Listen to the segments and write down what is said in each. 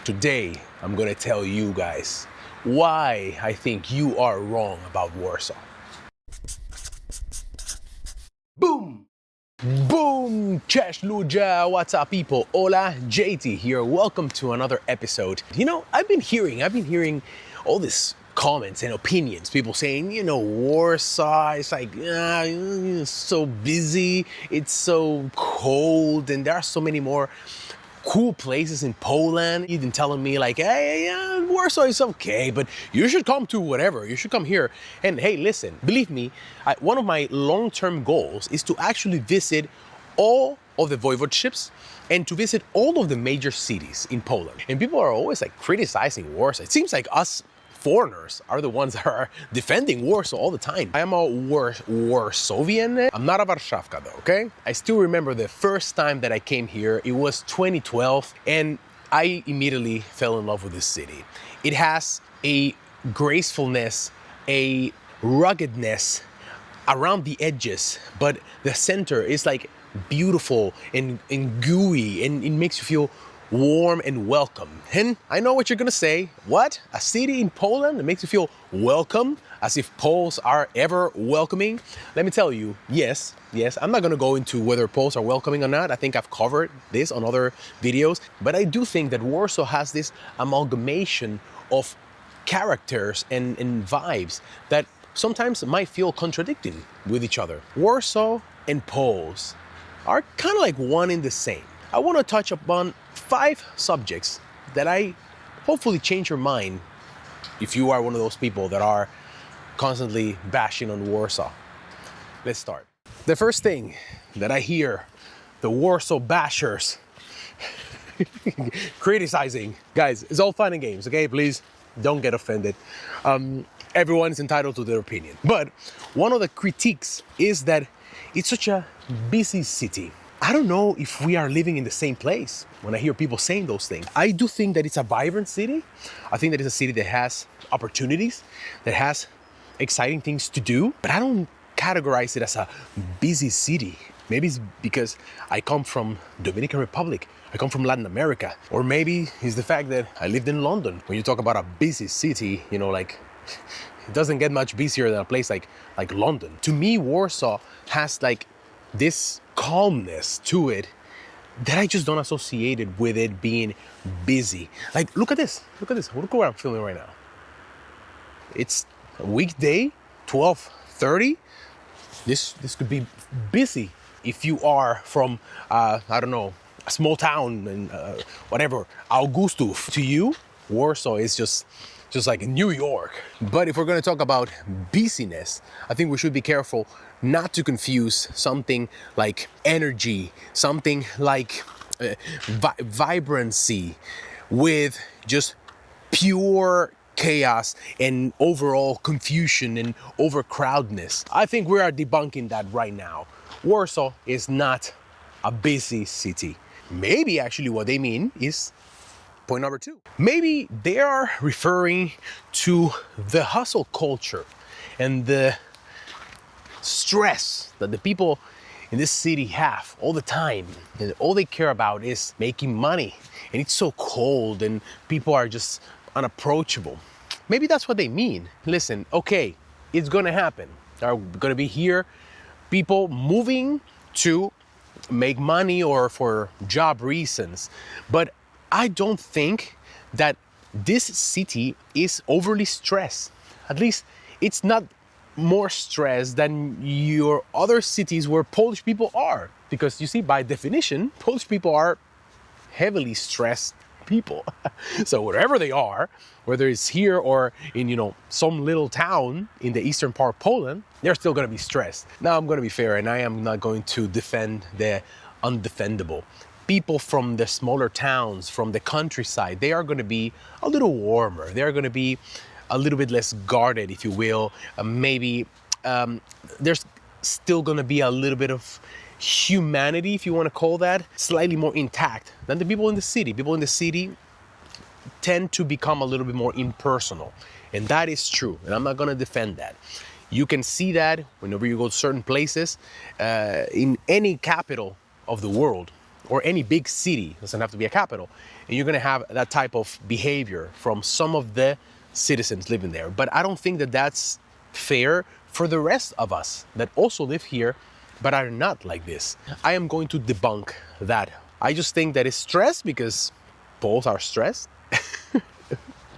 Today, I'm gonna tell you guys why I think you are wrong about Warsaw. Boom! Boom! Cześć ludzie! What's up, people? Hola, JT here. Welcome to another episode. You know, I've been hearing all this comments and opinions. People saying, you know, Warsaw is like, it's so busy, it's so cold, and there are so many more cool places in Poland. You've been telling me like, hey, Warsaw is okay, but you should come to whatever. You should come here. And hey, listen, believe me, one of my long-term goals is to actually visit all of the voivodeships and to visit all of the major cities in Poland. And people are always like criticizing Warsaw. It seems like us foreigners are the ones that are defending Warsaw all the time. I am a Warsawian. I'm not a Warszawka though, okay? I still remember the first time that I came here. It was 2012 and I immediately fell in love with this city. It has a gracefulness, a ruggedness around the edges, but the center is like beautiful and gooey, and it makes you feel warm and welcome. And I know what you're gonna say. What? A city in Poland that makes you feel welcome, as if Poles are ever welcoming? Let me tell you, yes, I'm not gonna go into whether Poles are welcoming or not. I think I've covered this on other videos, but I do think that Warsaw has this amalgamation of characters and vibes that sometimes might feel contradicting with each other. Warsaw and Poles are kind of like one in the same. I want to touch upon 5 subjects that I hopefully change your mind if you are one of those people that are constantly bashing on Warsaw. Let's start. The first thing that I hear the Warsaw bashers criticizing, guys, it's all fun and games, okay? Please don't get offended. Everyone is entitled to their opinion. But one of the critiques is that it's such a busy city. I don't know if we are living in the same place when I hear people saying those things. I do think that it's a vibrant city. I think that it's a city that has opportunities, that has exciting things to do, but I don't categorize it as a busy city. Maybe it's because I come from Dominican Republic, I come from Latin America, or maybe it's the fact that I lived in London. When you talk about a busy city, you know, like, it doesn't get much busier than a place like London. To me, Warsaw has like this calmness to it that I just don't associate it with it being busy. Like, look at this. Look at what I'm filming right now. It's a weekday, 12:30. This could be busy if you are from, I don't know, a small town and whatever, Augustów. To you, Warsaw is just like New York. But if we're going to talk about busyness, I think we should be careful not to confuse something like energy, something like vibrancy with just pure chaos and overall confusion and overcrowdedness. I think we are debunking that right now. Warsaw is not a busy city. Maybe actually what they mean is point number 2. Maybe they are referring to the hustle culture and the stress that the people in this city have all the time. And all they care about is making money. And it's so cold and people are just unapproachable. Maybe that's what they mean. Listen, okay, it's gonna happen. There are gonna be here people moving to make money or for job reasons. But I don't think that this city is overly stressed. At least it's not more stressed than your other cities where Polish people are. Because you see, by definition, Polish people are heavily stressed people. So wherever they are, whether it's here or in, you know, some little town in the eastern part of Poland, they're still gonna be stressed. Now I'm gonna be fair and I am not going to defend the undefendable. People from the smaller towns, from the countryside, they are gonna be a little warmer. They're gonna be a little bit less guarded, if you will. Maybe there's still gonna be a little bit of humanity, if you want to call that, slightly more intact than the people in the city. People in the city tend to become a little bit more impersonal, and that is true, and I'm not going to defend that. You can see that whenever you go to certain places in any capital of the world or any big city, doesn't have to be a capital, and you're gonna have that type of behavior from some of the citizens living there. But I don't think that that's fair for the rest of us that also live here but are not like this. I am going to debunk that. I just think that it's stress because both are stressed.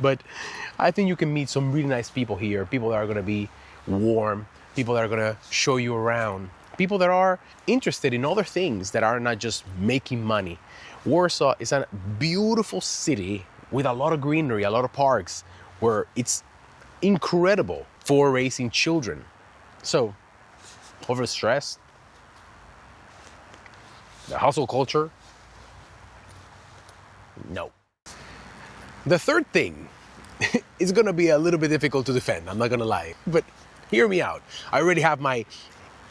But I think you can meet some really nice people here, people that are gonna be warm, people that are gonna show you around, people that are interested in other things that are not just making money. Warsaw is a beautiful city with a lot of greenery, a lot of parks, where it's incredible for raising children. So, overstressed, the hustle culture, no. The third thing is gonna be a little bit difficult to defend, I'm not gonna lie, but hear me out. I already have my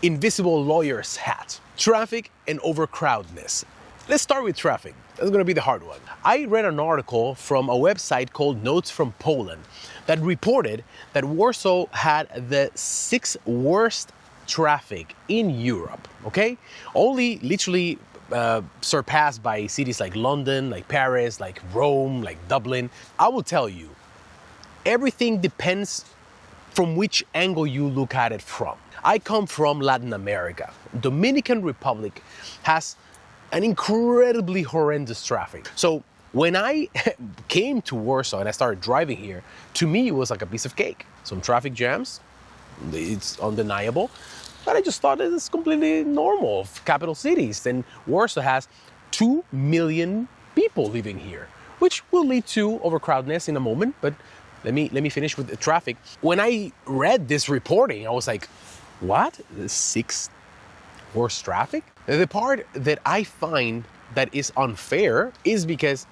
invisible lawyer's hat. Traffic and overcrowdedness. Let's start with traffic. That's gonna be the hard one. I read an article from a website called Notes from Poland that reported that Warsaw had the 6th worst traffic in Europe, okay? Only literally surpassed by cities like London, like Paris, like Rome, like Dublin. I will tell you, everything depends from which angle you look at it from. I come from Latin America. Dominican Republic has an incredibly horrendous traffic. So when I came to Warsaw and I started driving here, to me it was like a piece of cake. Some traffic jams, it's undeniable, but I just thought it was completely normal of capital cities. And Warsaw has 2 million people living here, which will lead to overcrowdedness in a moment, but let me finish with the traffic. When I read this reporting, I was like, what? The 6th worst traffic? The part that I find that is unfair is because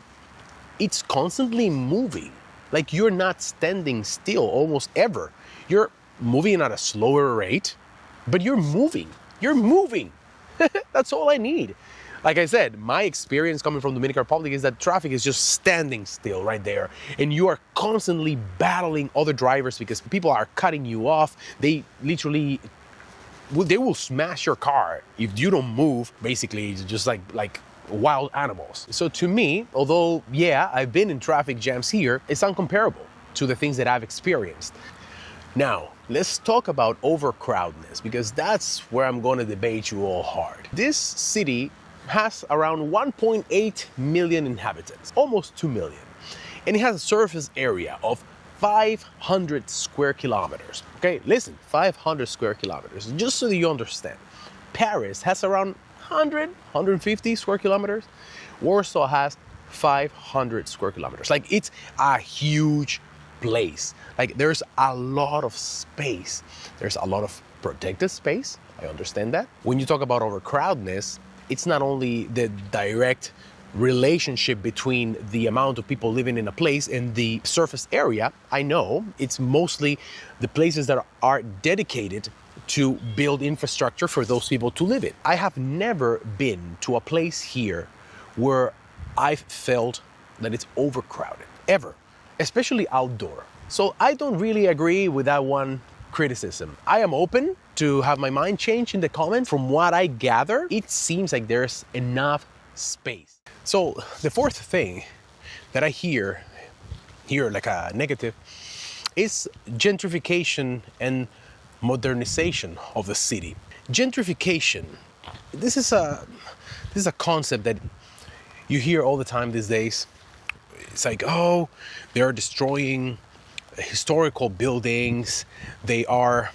it's constantly moving. Like, you're not standing still almost ever. You're moving at a slower rate, but you're moving. You're moving. That's all I need. Like I said, my experience coming from Dominican Republic is that traffic is just standing still right there. And you are constantly battling other drivers because people are cutting you off. They literally, they will smash your car if you don't move, basically, just like wild animals. So to me, although, yeah, I've been in traffic jams here, it's uncomparable to the things that I've experienced. Now, let's talk about overcrowdedness, because that's where I'm going to debate you all hard. This city has around 1.8 million inhabitants, almost 2 million. And it has a surface area of 500 square kilometers. Okay, listen, 500 square kilometers, just so that you understand. Paris has around 150 square kilometers. Warsaw has 500 square kilometers. Like, it's a huge place. Like, there's a lot of space. There's a lot of protected space. I understand that. When you talk about overcrowdedness, it's not only the direct relationship between the amount of people living in a place and the surface area. I know it's mostly the places that are dedicated to build infrastructure for those people to live in. I have never been to a place here where I've felt that it's overcrowded, ever, especially outdoor. So I don't really agree with that one criticism. I am open to have my mind changed in the comments. From what I gather, it seems like there's enough space. So the fourth thing that I hear like a negative is gentrification and modernization of the city. Gentrification, this is a concept that you hear all the time these days. It's like, oh, they're destroying historical buildings, they are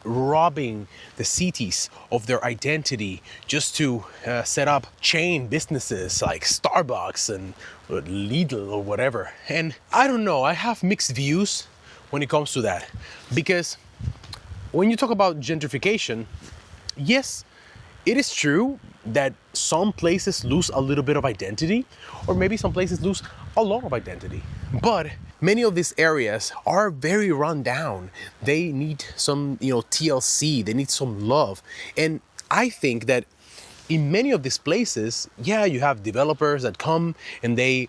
robbing the cities of their identity just to set up chain businesses like Starbucks and Lidl or whatever. And I don't know, I have mixed views when it comes to that, because when you talk about gentrification, yes, it is true that some places lose a little bit of identity, or maybe some places lose a lot of identity. But many of these areas are very run down. They need some, TLC, they need some love. And I think that in many of these places, yeah, you have developers that come and they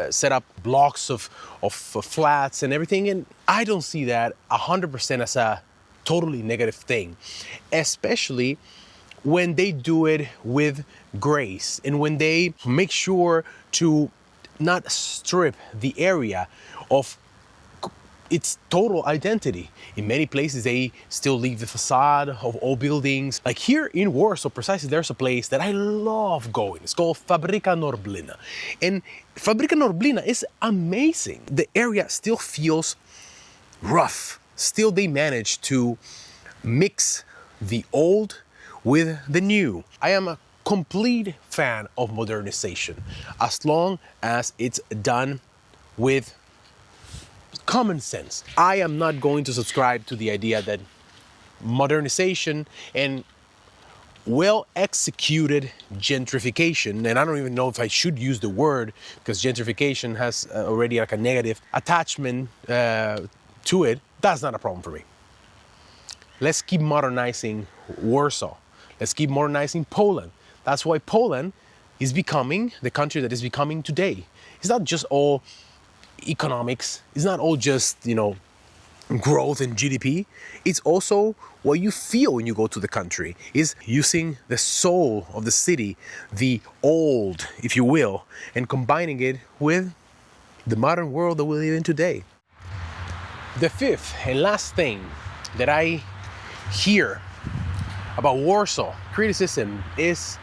set up blocks of flats and everything. And I don't see that 100% as a totally negative thing, especially when they do it with grace and when they make sure to not strip the area of its total identity. In many places, they still leave the facade of old buildings. Like here in Warsaw, precisely, there's a place that I love going. It's called Fabryka Norblina. And Fabryka Norblina is amazing. The area still feels rough. Still, they manage to mix the old with the new. I am a complete fan of modernization, as long as it's done with common sense. I am not going to subscribe to the idea that modernization and well-executed gentrification, and I don't even know if I should use the word, because gentrification has already like a negative attachment to it. That's not a problem for me. Let's keep modernizing Warsaw. Let's keep modernizing Poland. That's why Poland is becoming the country that is becoming today. It's not just all economics. It's not all just, growth and GDP. It's also what you feel when you go to the country. Is using the soul of the city, the old, if you will, and combining it with the modern world that we live in today. The fifth and last thing that I hear about Warsaw criticism is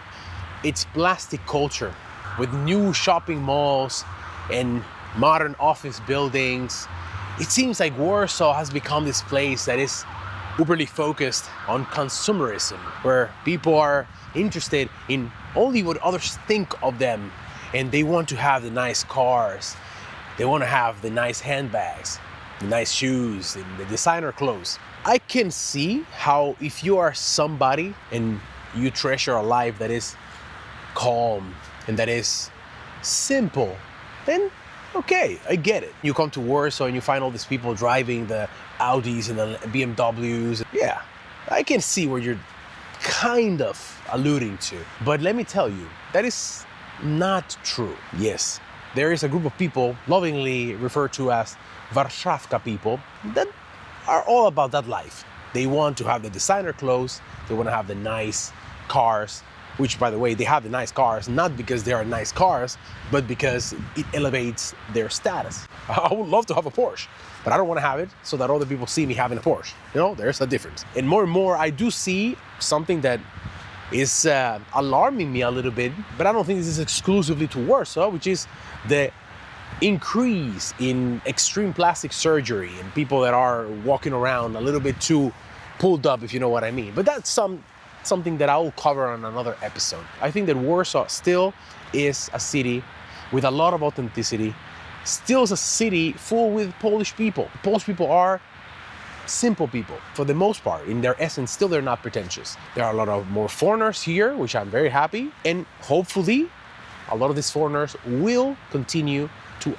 its plastic culture, with new shopping malls and modern office buildings. It seems like Warsaw has become this place that is uberly focused on consumerism, where people are interested in only what others think of them, and they want to have the nice cars, they want to have the nice handbags, the nice shoes, and the designer clothes. I can see how if you are somebody and you treasure a life that is calm and that is simple, then okay, I get it. You come to Warsaw and you find all these people driving the Audis and the BMWs. Yeah, I can see where you're kind of alluding to. But let me tell you, that is not true. Yes, there is a group of people, lovingly referred to as Warszawka people, that are all about that life. They want to have the designer clothes, they want to have the nice cars, which, by the way, they have the nice cars, not because they are nice cars, but because it elevates their status. I would love to have a Porsche, but I don't want to have it so that other people see me having a Porsche. There's a difference. And more, I do see something that is alarming me a little bit, but I don't think this is exclusively to Warsaw, which is the increase in extreme plastic surgery and people that are walking around a little bit too pulled up, if you know what I mean. But that's something that I will cover on another episode. I think that Warsaw still is a city with a lot of authenticity, still is a city full with Polish people. Polish people are simple people for the most part. In their essence, still they're not pretentious. There are a lot of more foreigners here, which I'm very happy, and hopefully a lot of these foreigners will continue to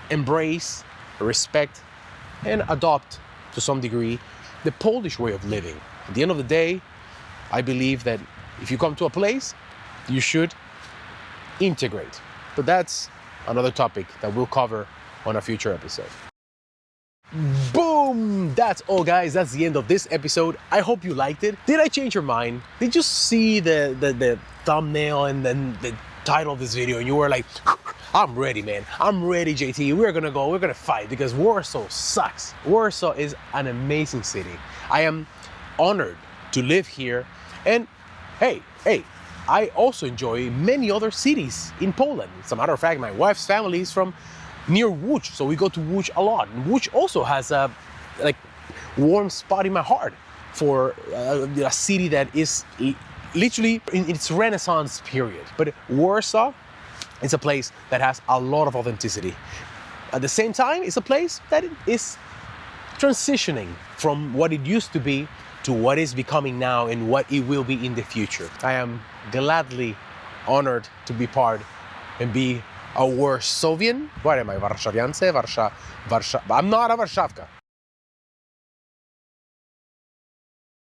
embrace, respect, and adopt to some degree the Polish way of living. At the end of the day, I believe that if you come to a place, you should integrate. But that's another topic that we'll cover on a future episode. Boom! That's all, guys. That's the end of this episode. I hope you liked it. Did I change your mind? Did you see the thumbnail and then the title of this video and you were like, I'm ready, man. I'm ready, JT. We're gonna fight, because Warsaw sucks. Warsaw is an amazing city. I am honored to live here. And hey, I also enjoy many other cities in Poland. As a matter of fact, my wife's family is from near Łódź, so we go to Łódź a lot. And Łódź also has a warm spot in my heart for a city that is literally in its Renaissance period. But Warsaw is a place that has a lot of authenticity. At the same time, it's a place that is transitioning from what it used to be to what is becoming now and what it will be in the future. I am gladly honored to be part and be a Warsawian. What am I, Warszawiance? I'm not a Warszawka.